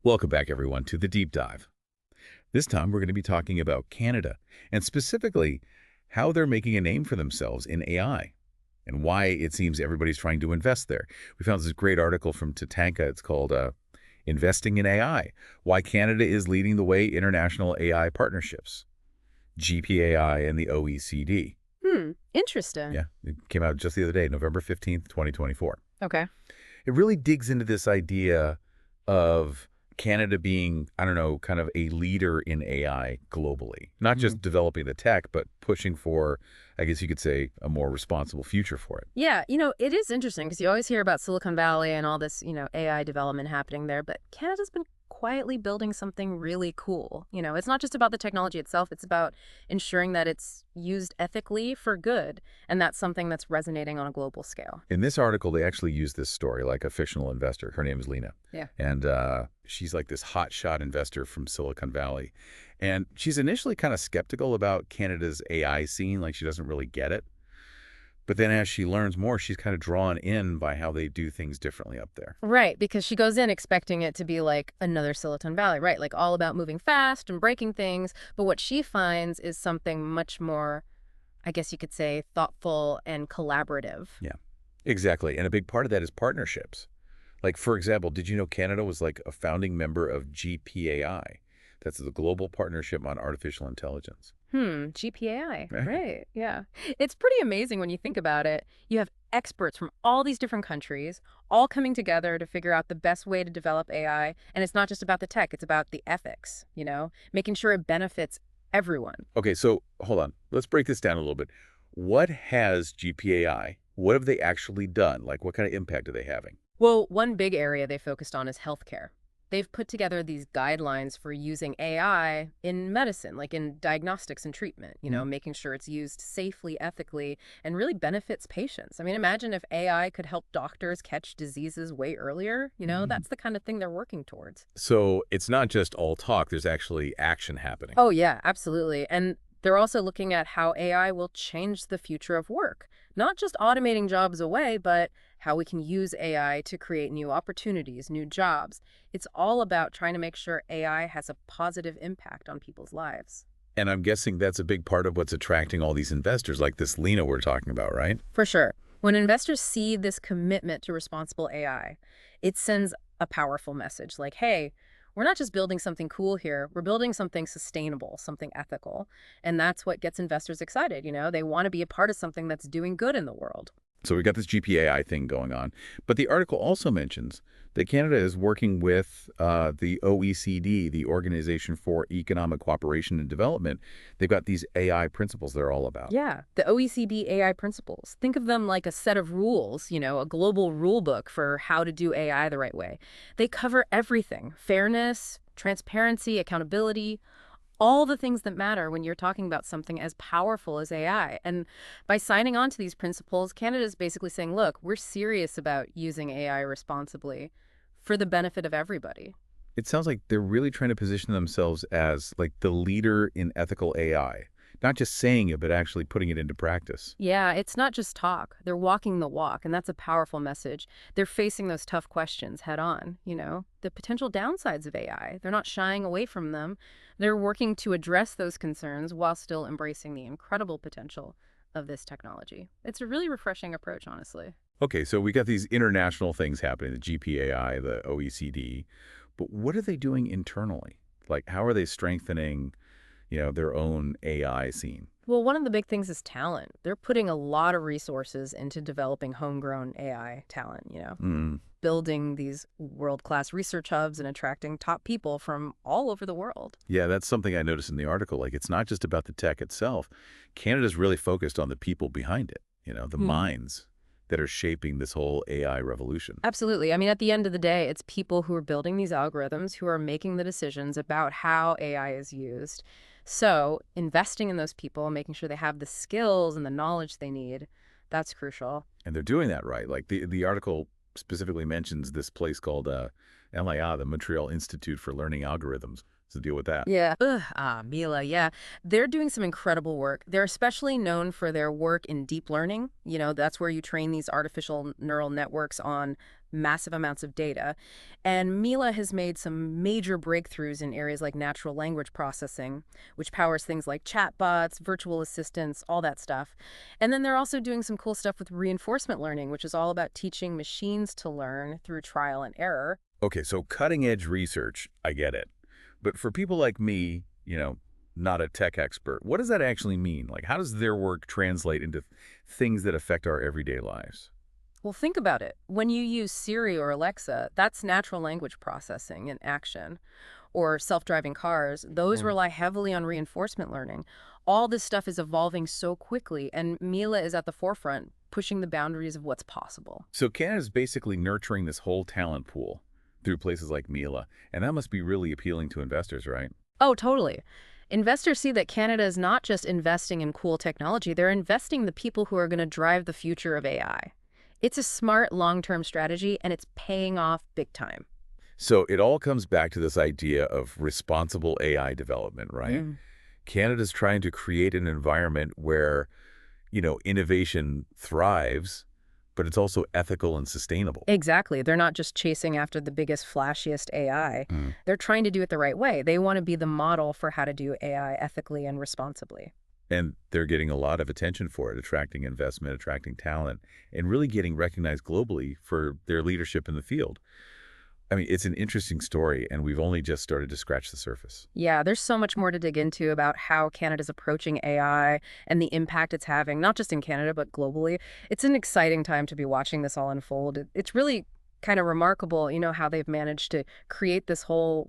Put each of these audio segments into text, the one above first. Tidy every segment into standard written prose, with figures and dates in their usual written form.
Welcome back, everyone, to the Deep Dive. This time, we're going to be talking about Canada, and specifically, how they're making a name for themselves in AI, and why it seems everybody's trying to invest there. We found this great article from TATANKA. It's called Investing in AI, Why Canada is Leading the Way International AI Partnerships, GPAI and the OECD. Interesting. Yeah, it came out just the other day, November 15th, 2024. Okay. It really digs into this idea of Canada being, I don't know, kind of a leader in AI globally. Not just developing the tech, but pushing for, I guess you could say, a more responsible future for it. Yeah, it is interesting because you always hear about Silicon Valley and all this, AI development happening there, but Canada's been quietly building something really cool. It's not just about the technology itself, it's about ensuring that it's used ethically for good, and that's something that's resonating on a global scale. In this article, they actually use this story, like a fictional investor. Her name is Lena. Yeah. And she's like this hotshot investor from Silicon Valley. And she's initially kind of skeptical about Canada's AI scene, like she doesn't really get it. But then as she learns more, she's kind of drawn in by how they do things differently up there. Right, because she goes in expecting it to be like another Silicon Valley, right? Like all about moving fast and breaking things. But what she finds is something much more, I guess you could say, thoughtful and collaborative. Yeah, exactly. And a big part of that is partnerships. Like, for example, did you know Canada was like a founding member of GPAI? That's the Global Partnership on Artificial Intelligence. GPAI. Right. Right. Yeah. It's pretty amazing when you think about it. You have experts from all these different countries all coming together to figure out the best way to develop AI. And it's not just about the tech, it's about the ethics, making sure it benefits everyone. Okay, so hold on. Let's break this down a little bit. What has GPAI? What have they actually done? Like, what kind of impact are they having? Well, one big area they focused on is healthcare. They've put together these guidelines for using AI in medicine, like in diagnostics and treatment, making sure it's used safely, ethically, and really benefits patients. I mean, imagine if AI could help doctors catch diseases way earlier. That's the kind of thing they're working towards. So it's not just all talk, there's actually action happening. Oh, yeah, absolutely. And they're also looking at how AI will change the future of work, not just automating jobs away, but how we can use AI to create new opportunities, new jobs. It's all about trying to make sure AI has a positive impact on people's lives. And I'm guessing that's a big part of what's attracting all these investors like this Lena we're talking about, right? For sure. When investors see this commitment to responsible AI, it sends a powerful message like, hey, we're not just building something cool here, we're building something sustainable, something ethical. And that's what gets investors excited, They want to be a part of something that's doing good in the world. So we've got this GPAI thing going on. But the article also mentions that Canada is working with the OECD, the Organization for Economic Cooperation and Development. They've got these AI principles they're all about. Yeah, the OECD AI principles. Think of them like a set of rules, a global rule book for how to do AI the right way. They cover everything: fairness, transparency, accountability, all the things that matter when you're talking about something as powerful as AI. And by signing on to these principles, Canada is basically saying, look, we're serious about using AI responsibly for the benefit of everybody. It sounds like they're really trying to position themselves as like the leader in ethical AI. Not just saying it, but actually putting it into practice. Yeah, it's not just talk. They're walking the walk, and that's a powerful message. They're facing those tough questions head on, the potential downsides of AI. They're not shying away from them. They're working to address those concerns while still embracing the incredible potential of this technology. It's a really refreshing approach, honestly. Okay, so we got these international things happening, the GPAI, the OECD, but what are they doing internally? Like, how are they strengthening, their own AI scene? Well, one of the big things is talent. They're putting a lot of resources into developing homegrown AI talent, building these world-class research hubs and attracting top people from all over the world. Yeah, that's something I noticed in the article. Like, it's not just about the tech itself. Canada's really focused on the people behind it, the minds that are shaping this whole AI revolution. Absolutely. I mean, at the end of the day, it's people who are building these algorithms who are making the decisions about how AI is used. So investing in those people, making sure they have the skills and the knowledge they need, that's crucial. And they're doing that right. Like the article specifically mentions this place called MIA, the Montreal Institute for Learning Algorithms. What's the deal with that? Yeah. Mila, yeah. They're doing some incredible work. They're especially known for their work in deep learning. That's where you train these artificial neural networks on massive amounts of data. And Mila has made some major breakthroughs in areas like natural language processing, which powers things like chatbots, virtual assistants, all that stuff. And then they're also doing some cool stuff with reinforcement learning, which is all about teaching machines to learn through trial and error. Okay, so cutting-edge research, I get it. But for people like me, not a tech expert, what does that actually mean? Like, how does their work translate into things that affect our everyday lives? Well, think about it. When you use Siri or Alexa, that's natural language processing in action. Or self-driving cars, those rely heavily on reinforcement learning. All this stuff is evolving so quickly, and Mila is at the forefront, pushing the boundaries of what's possible. So Canada's basically nurturing this whole talent pool through places like Mila, and that must be really appealing to investors, right? Oh, totally. Investors see that Canada is not just investing in cool technology, they're investing in the people who are going to drive the future of AI. It's a smart long-term strategy, and it's paying off big time. So it all comes back to this idea of responsible AI development, right? Canada's trying to create an environment where, innovation thrives, but it's also ethical and sustainable. Exactly. They're not just chasing after the biggest, flashiest AI. They're trying to do it the right way. They want to be the model for how to do AI ethically and responsibly. And they're getting a lot of attention for it, attracting investment, attracting talent, and really getting recognized globally for their leadership in the field. I mean, it's an interesting story, and we've only just started to scratch the surface. Yeah, there's so much more to dig into about how Canada's approaching AI and the impact it's having, not just in Canada, but globally. It's an exciting time to be watching this all unfold. It's really kind of remarkable, how they've managed to create this whole,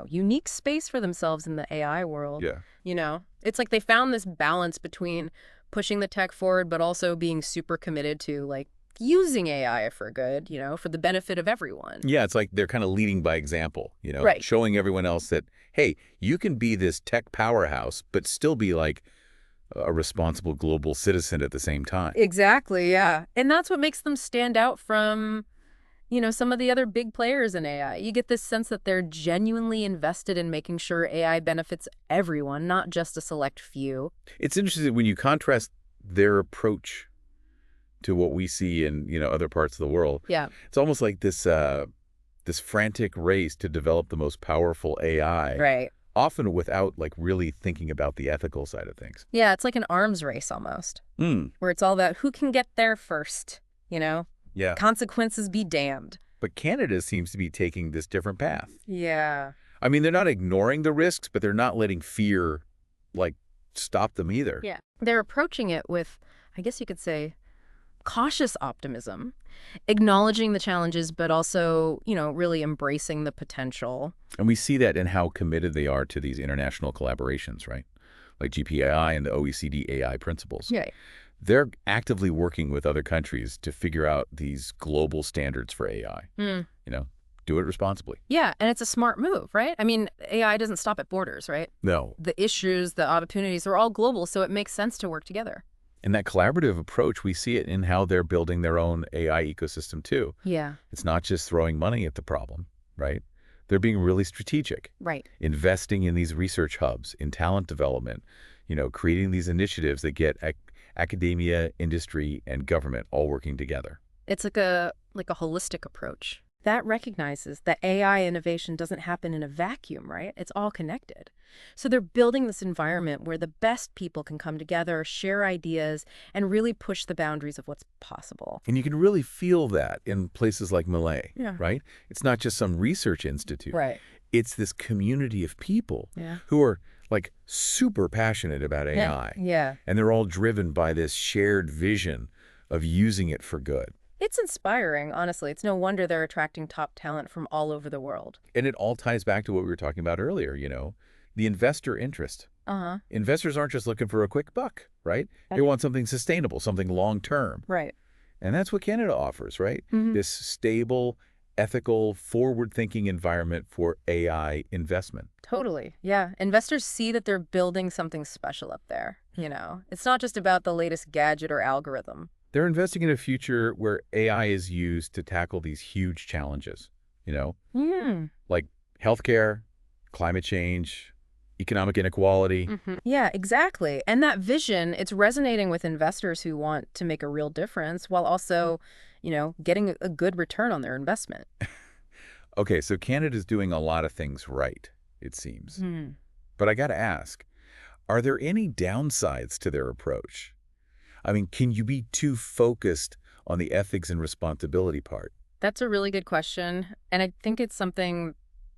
unique space for themselves in the AI world. Yeah. It's like they found this balance between pushing the tech forward, but also being super committed to, using AI for good, for the benefit of everyone. Yeah, it's like they're kind of leading by example, Right. showing everyone else that, hey, you can be this tech powerhouse, but still be like a responsible global citizen at the same time. Exactly, yeah. And that's what makes them stand out from, some of the other big players in AI. You get this sense that they're genuinely invested in making sure AI benefits everyone, not just a select few. It's interesting when you contrast their approach to what we see in, other parts of the world. Yeah. It's almost like this frantic race to develop the most powerful AI. Right. Often without really thinking about the ethical side of things. Yeah, it's like an arms race almost, where it's all about who can get there first, Yeah. Consequences be damned. But Canada seems to be taking this different path. Yeah. I mean, they're not ignoring the risks, but they're not letting fear, stop them either. Yeah. They're approaching it with, I guess you could say, cautious optimism, acknowledging the challenges, but also, really embracing the potential. And we see that in how committed they are to these international collaborations, right? Like GPAI and the OECD AI principles. Yeah. They're actively working with other countries to figure out these global standards for AI. Do it responsibly. Yeah, and it's a smart move, right? I mean, AI doesn't stop at borders, right? No. The issues, the opportunities, they're all global, so it makes sense to work together. And that collaborative approach, we see it in how they're building their own AI ecosystem, too. Yeah. It's not just throwing money at the problem, right? They're being really strategic. Right. Investing in these research hubs, in talent development, creating these initiatives that get academia, industry, and government all working together. It's like a holistic approach that recognizes that AI innovation doesn't happen in a vacuum, right? It's all connected. So they're building this environment where the best people can come together, share ideas, and really push the boundaries of what's possible. And you can really feel that in places like Malay, Yeah. right? It's not just some research institute. Right. It's this community of people Yeah. who are super passionate about AI. Yeah. And they're all driven by this shared vision of using it for good. It's inspiring, honestly. It's no wonder they're attracting top talent from all over the world. And it all ties back to what we were talking about earlier, the investor interest. Uh-huh. Investors aren't just looking for a quick buck, right? They want something sustainable, something long-term. Right. And that's what Canada offers, right? This stable, ethical, forward-thinking environment for AI investment. Totally. Yeah. Investors see that they're building something special up there. It's not just about the latest gadget or algorithm. They're investing in a future where AI is used to tackle these huge challenges, like healthcare, climate change, economic inequality. Yeah, exactly. And that vision, it's resonating with investors who want to make a real difference while also, getting a good return on their investment. Okay, so Canada's doing a lot of things right, it seems. Hmm. But I got to ask, are there any downsides to their approach? I mean, can you be too focused on the ethics and responsibility part? That's a really good question. And I think it's something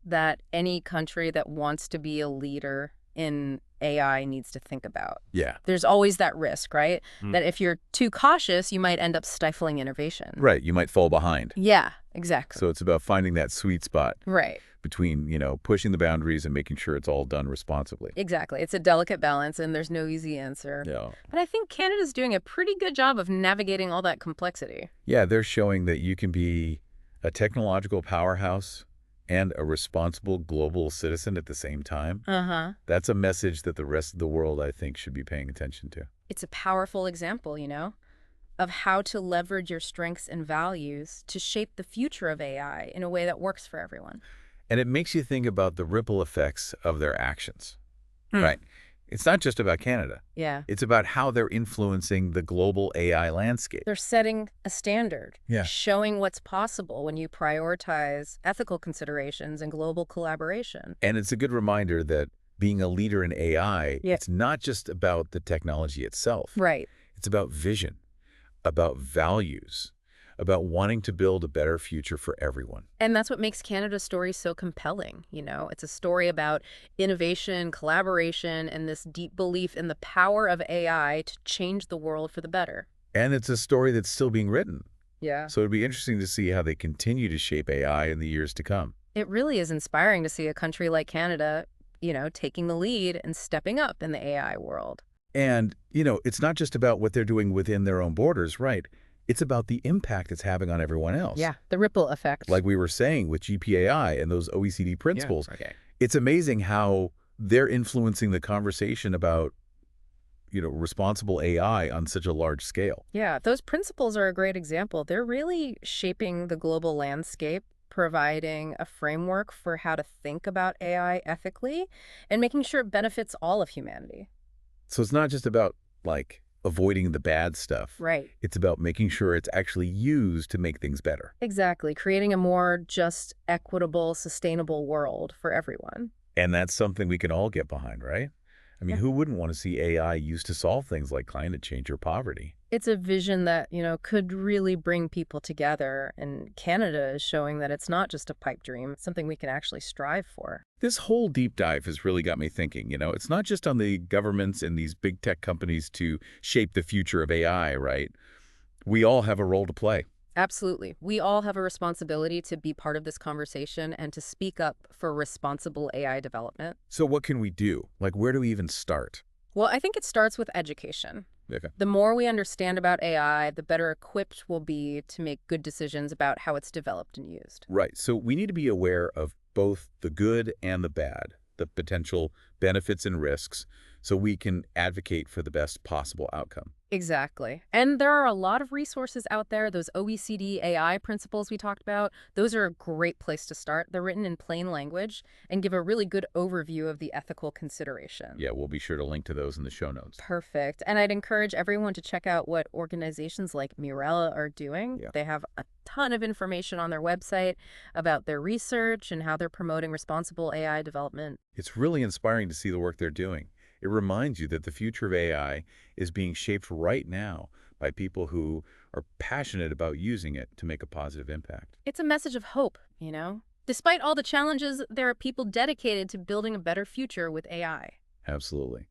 that any country that wants to be a leader in AI needs to think about. Yeah. There's always that risk, right? Mm. That if you're too cautious, you might end up stifling innovation. Right, you might fall behind. Yeah, exactly. So it's about finding that sweet spot Right. between, pushing the boundaries and making sure it's all done responsibly. Exactly. It's a delicate balance, and there's no easy answer. Yeah. But I think Canada's doing a pretty good job of navigating all that complexity. Yeah, they're showing that you can be a technological powerhouse and a responsible global citizen at the same time. Uh-huh. That's a message that the rest of the world, I think, should be paying attention to. It's a powerful example, of how to leverage your strengths and values to shape the future of AI in a way that works for everyone. And it makes you think about the ripple effects of their actions, Hmm. right? It's not just about Canada. Yeah. It's about how they're influencing the global AI landscape. They're setting a standard, Yeah. showing what's possible when you prioritize ethical considerations and global collaboration. And it's a good reminder that being a leader in AI, Yeah. it's not just about the technology itself. Right. It's about vision, about values, about wanting to build a better future for everyone. And that's what makes Canada's story so compelling. It's a story about innovation, collaboration, and this deep belief in the power of AI to change the world for the better. And it's a story that's still being written. Yeah. So it'd be interesting to see how they continue to shape AI in the years to come. It really is inspiring to see a country like Canada, taking the lead and stepping up in the AI world. And, it's not just about what they're doing within their own borders, right? It's about the impact it's having on everyone else. Yeah, the ripple effect. Like we were saying with GPAI and those OECD principles. Yeah, okay. It's amazing how they're influencing the conversation about, responsible AI on such a large scale. Yeah, those principles are a great example. They're really shaping the global landscape, providing a framework for how to think about AI ethically and making sure it benefits all of humanity. So it's not just about, avoiding the bad stuff. Right. It's about making sure it's actually used to make things better. Exactly. Creating a more just, equitable, sustainable world for everyone. And that's something we can all get behind, right? I mean, Yeah. who wouldn't want to see AI used to solve things like climate change or poverty? It's a vision that, could really bring people together. And Canada is showing that it's not just a pipe dream. It's something we can actually strive for. This whole deep dive has really got me thinking, it's not just on the governments and these big tech companies to shape the future of AI, right? We all have a role to play. Absolutely. We all have a responsibility to be part of this conversation and to speak up for responsible AI development. So what can we do? Where do we even start? Well, I think it starts with education. Okay. The more we understand about AI, the better equipped we'll be to make good decisions about how it's developed and used. Right. So we need to be aware of both the good and the bad, the potential benefits and risks, so we can advocate for the best possible outcome. Exactly. And there are a lot of resources out there. Those OECD AI principles we talked about, those are a great place to start. They're written in plain language and give a really good overview of the ethical consideration. Yeah, we'll be sure to link to those in the show notes. Perfect. And I'd encourage everyone to check out what organizations like Mirella are doing. Yeah. They have a ton of information on their website about their research and how they're promoting responsible AI development. It's really inspiring to see the work they're doing. It reminds you that the future of AI is being shaped right now by people who are passionate about using it to make a positive impact. It's a message of hope, Despite all the challenges, there are people dedicated to building a better future with AI. Absolutely.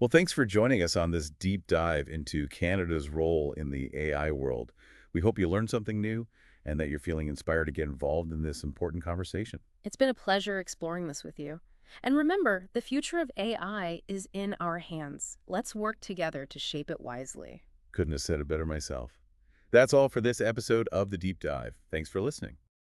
Well, thanks for joining us on this deep dive into Canada's role in the AI world. We hope you learned something new and that you're feeling inspired to get involved in this important conversation. It's been a pleasure exploring this with you. And remember, the future of AI is in our hands. Let's work together to shape it wisely. Couldn't have said it better myself. That's all for this episode of The Deep Dive. Thanks for listening.